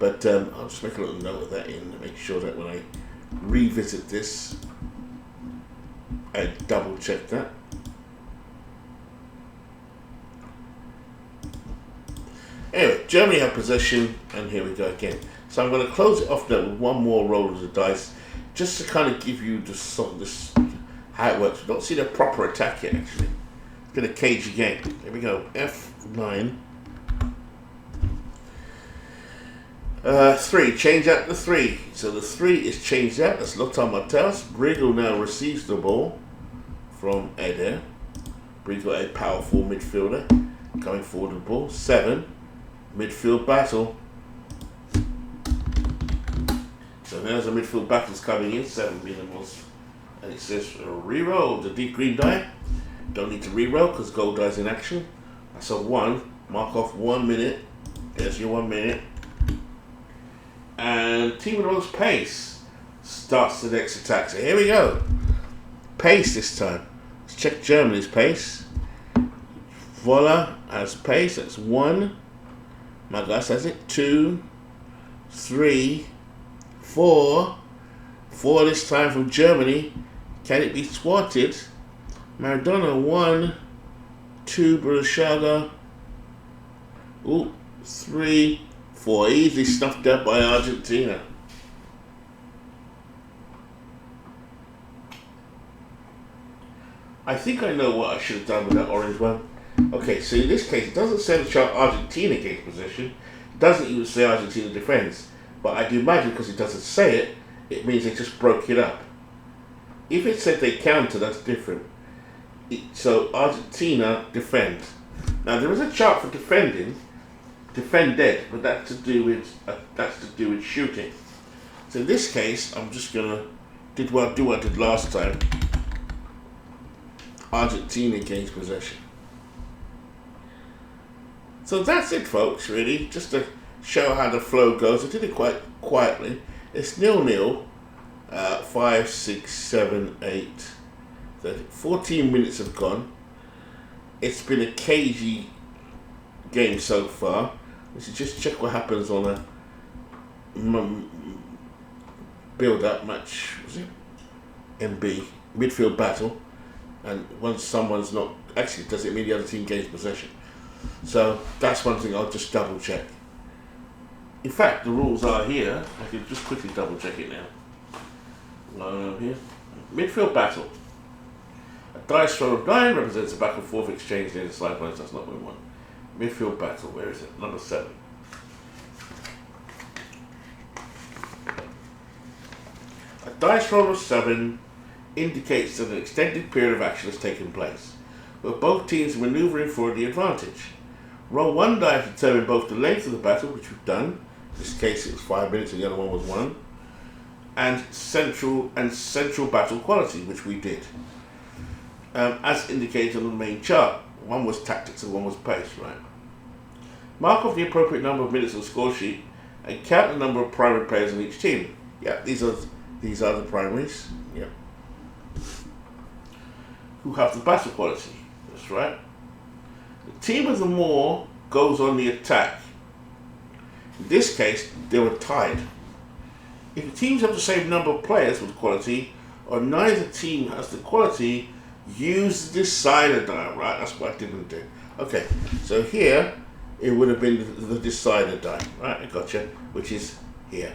But I'll just make a little note of that in to make sure that when I revisit this, I double check that. Anyway, Germany have possession, and here we go again. So I'm going to close it off now with one more roll of the dice, just to kind of give you this how it works. We don't see the proper attack yet, actually. It's been a cagey game. Here we go. F9. 3. Change out the 3. So the 3 is changed out. That's Lothar Matthäus. Briegel now receives the ball from Eder. Briegel, a powerful midfielder, going forward with the ball. 7. Midfield battle. So there's a midfield battle's coming in. 7 being the most. And it says re-roll the deep green die. Don't need to re-roll because gold die's in action. That's a 1. Mark off 1 minute. There's your 1 minute. And team with the most pace starts the next attack. So here we go. Pace this time. Let's check Germany's pace. Voller has pace. That's 1. Magas has it. 2, 3, 4. 4 this time from Germany. Can it be swatted? Maradona 1, 2, Burushaga. 3, 4. Easily snuffed out by Argentina. I think I know what I should have done with that orange one. Okay, so in this case, it doesn't say the chart Argentina gains possession. It doesn't even say Argentina defends. But I do imagine because it doesn't say it, it means they just broke it up. If it said they counter, that's different. So Argentina defend. Now there is a chart for defended, but that's to do with shooting. So in this case, I'm just gonna do what I did last time. Argentina gains possession. So that's it, folks. Really, just to show how the flow goes. I did it quite quietly. It's 0-0. 5, 6, 7, 8. 14 minutes have gone. It's been a cagey game so far. We should just check what happens on a build-up match. Was it MB midfield battle? And once someone's not actually, does it mean the other team gains possession? So that's one thing I'll just double check. In fact, the rules are here. I can just quickly double check it now. Line up here. Midfield battle. A dice roll of 9 represents a back and forth exchange near the sidelines. That's not what we want. Midfield battle. Where is it? Number 7. A dice roll of 7 indicates that an extended period of action has taken place, with both teams maneuvering for the advantage. Roll 1 die to determine both the length of the battle, which we've done. In this case, it was 5 minutes, and the other one was 1. And central battle quality, which we did, as indicated on the main chart. One was tactics and one was pace, right? Mark off the appropriate number of minutes on the score sheet and count the number of primary players in each team. Yeah, these are the primaries. Yeah. Who have the battle quality? That's right. The team with the more goes on the attack. In this case, they were tied. If the teams have the same number of players with quality, or neither team has the quality, use the decider die. Right, that's what I didn't do. Okay, so here it would have been the decider die. Right, I gotcha, which is here.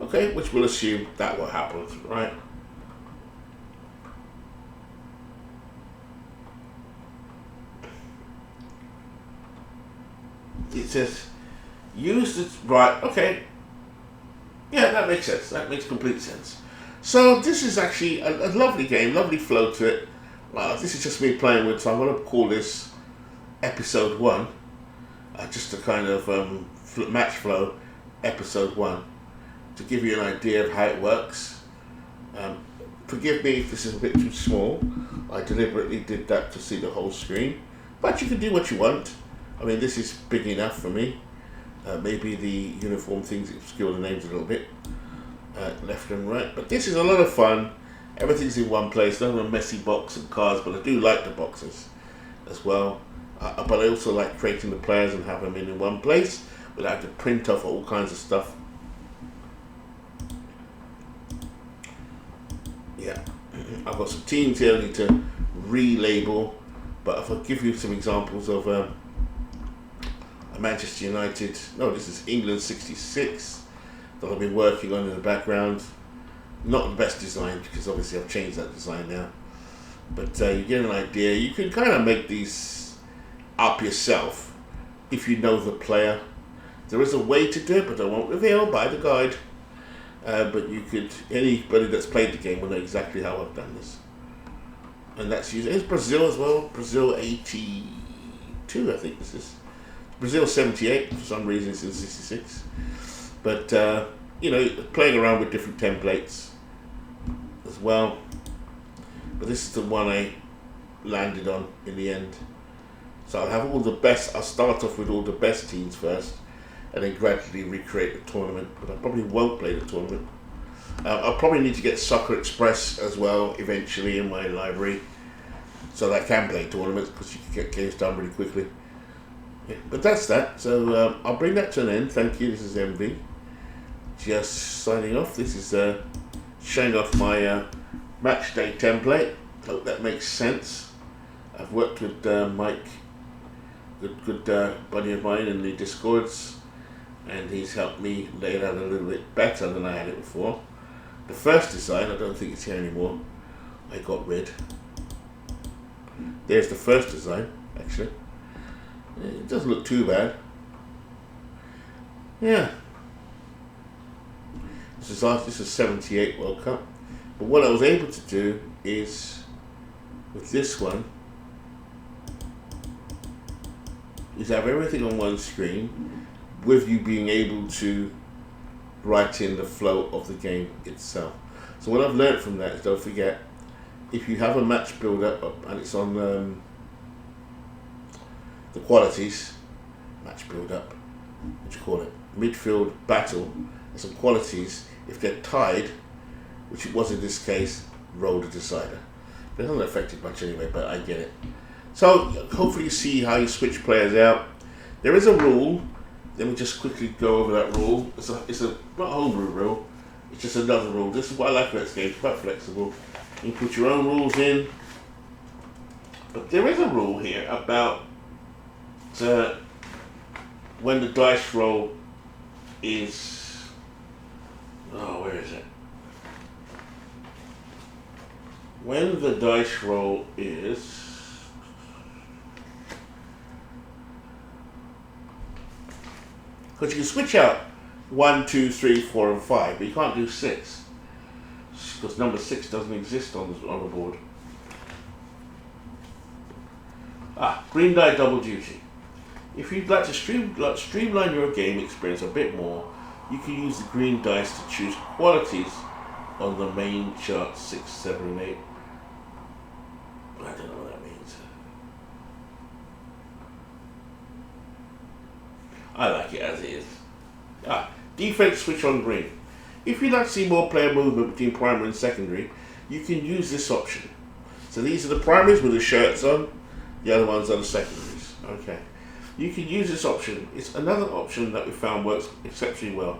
Okay, which we'll assume that will happen, right? It says use the right. Okay, yeah, that makes sense. That makes complete sense. So this is actually a lovely game, lovely flow to it. This is just me playing with, so I'm going to call this episode 1, just a kind of match flow episode 1, to give you an idea of how it works. Forgive me if this is a bit too small. I deliberately did that to see the whole screen, but you can do what you want. I mean, this is big enough for me. Maybe the uniform things obscure the names a little bit, left and right. But this is a lot of fun. Everything's in one place. Not a messy box of cards, but I do like the boxes as well. But I also like creating the players and have them in one place without having to print off all kinds of stuff. Yeah, I've got some teams here I need to relabel, but if I give you some examples of Manchester United, no, this is England 66 that I've been working on in the background. Not the best design, because obviously I've changed that design now, but you get an idea. You can kind of make these up yourself if you know the player. There is a way to do it, but I won't reveal. Buy the guide. But you could, anybody that's played the game will know exactly how I've done this. And that's using, it's Brazil as well. Brazil 82, I think this is. Brazil 78, for some reason it's in 66. But, you know, playing around with different templates as well. But this is the one I landed on in the end. So I'll have all the best, I'll start off with all the best teams first, and then gradually recreate the tournament. But I probably won't play the tournament. I'll probably need to get Soccer Express as well eventually in my library, so that I can play tournaments, because you can get games done really quickly. Yeah, but that's that. So I'll bring that to an end. Thank you. This is MV. Just signing off. This is showing off my match day template. Hope that makes sense. I've worked with Mike, good buddy of mine in the Discords, and he's helped me lay it out a little bit better than I had it before. The first design, I don't think it's here anymore. I got rid. There's the first design, actually. It doesn't look too bad. Yeah. This is 78 World Cup. But what I was able to do is, with this one, is have everything on one screen, with you being able to write in the flow of the game itself. So what I've learned from that is, don't forget, if you have a match build up and it's on the qualities, match build up, what do you call it, midfield battle, and some qualities, if they're tied, which it was in this case, roll the decider. It doesn't affect it much anyway, but I get it. So hopefully you see how you switch players out. There is a rule. Let me just quickly go over that rule. It's a not a homebrew rule. It's just another rule. This is what I like about this game. It's quite flexible. You can put your own rules in. But there is a rule here about when the dice roll is... Oh, where is it? When the dice roll is... Because you can switch out 1, 2, 3, 4, and 5, but you can't do 6. Because number 6 doesn't exist on the board. Green die double duty. If you'd like to streamline your game experience a bit more, you can use the green dice to choose qualities on the main chart 6, 7, and 8. I don't know what that means. I like it as it is. Defense switch on green. If you'd like to see more player movement between primary and secondary, you can use this option. So these are the primaries with the shirts on, the other ones are the secondaries. Okay. you can use this option. It's another option that we found works exceptionally well.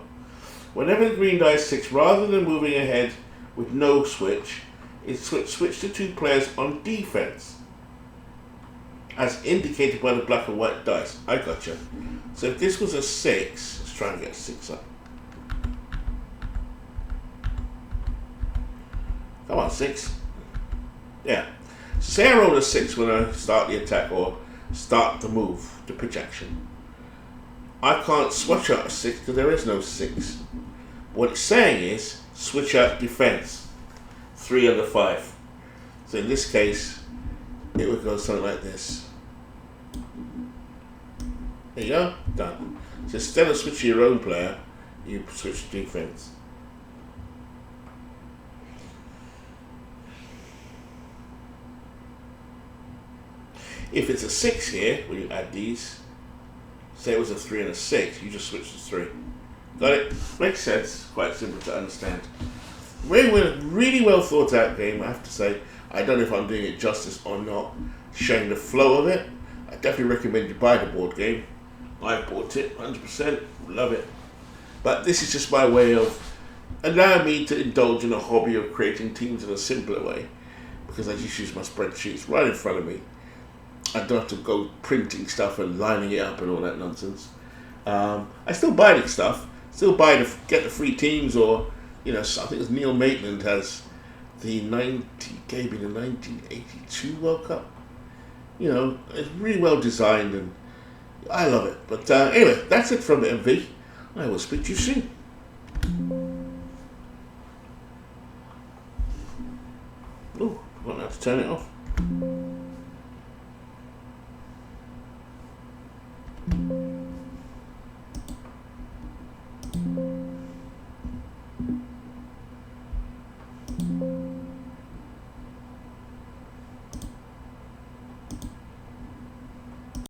Whenever the green die is 6, rather than moving ahead with no switch, it's switch to 2 players on defense, as indicated by the black and white dice. I gotcha. So if this was a 6, let's try and get a 6 up. Come on, 6. Yeah. Say I roll a 6 when I start the attack or start the move, the pitch action. I can't switch out a 6 because there is no 6. What it's saying is switch out defense, 3 under 5. So in this case, it would go something like this. There you go, done. So instead of switching your own player, you switch to defense. If it's a 6 here, when you add these, say it was a 3 and a 6, you just switch to 3. Got it? Makes sense. Quite simple to understand. Really well thought out game, I have to say. I don't know if I'm doing it justice or not, showing the flow of it. I definitely recommend you buy the board game. I bought it, 100%, love it. But this is just my way of allowing me to indulge in a hobby of creating teams in a simpler way, because I just use my spreadsheets right in front of me. I don't have to go printing stuff and lining it up and all that nonsense. I still buy the stuff, get the free teams, or, you know, I think it's Neil Maitland has gave me the 1982 World Cup. You know, it's really well designed and I love it. But anyway, that's it from MV. I will speak to you soon. Oh, I won't have to turn it off.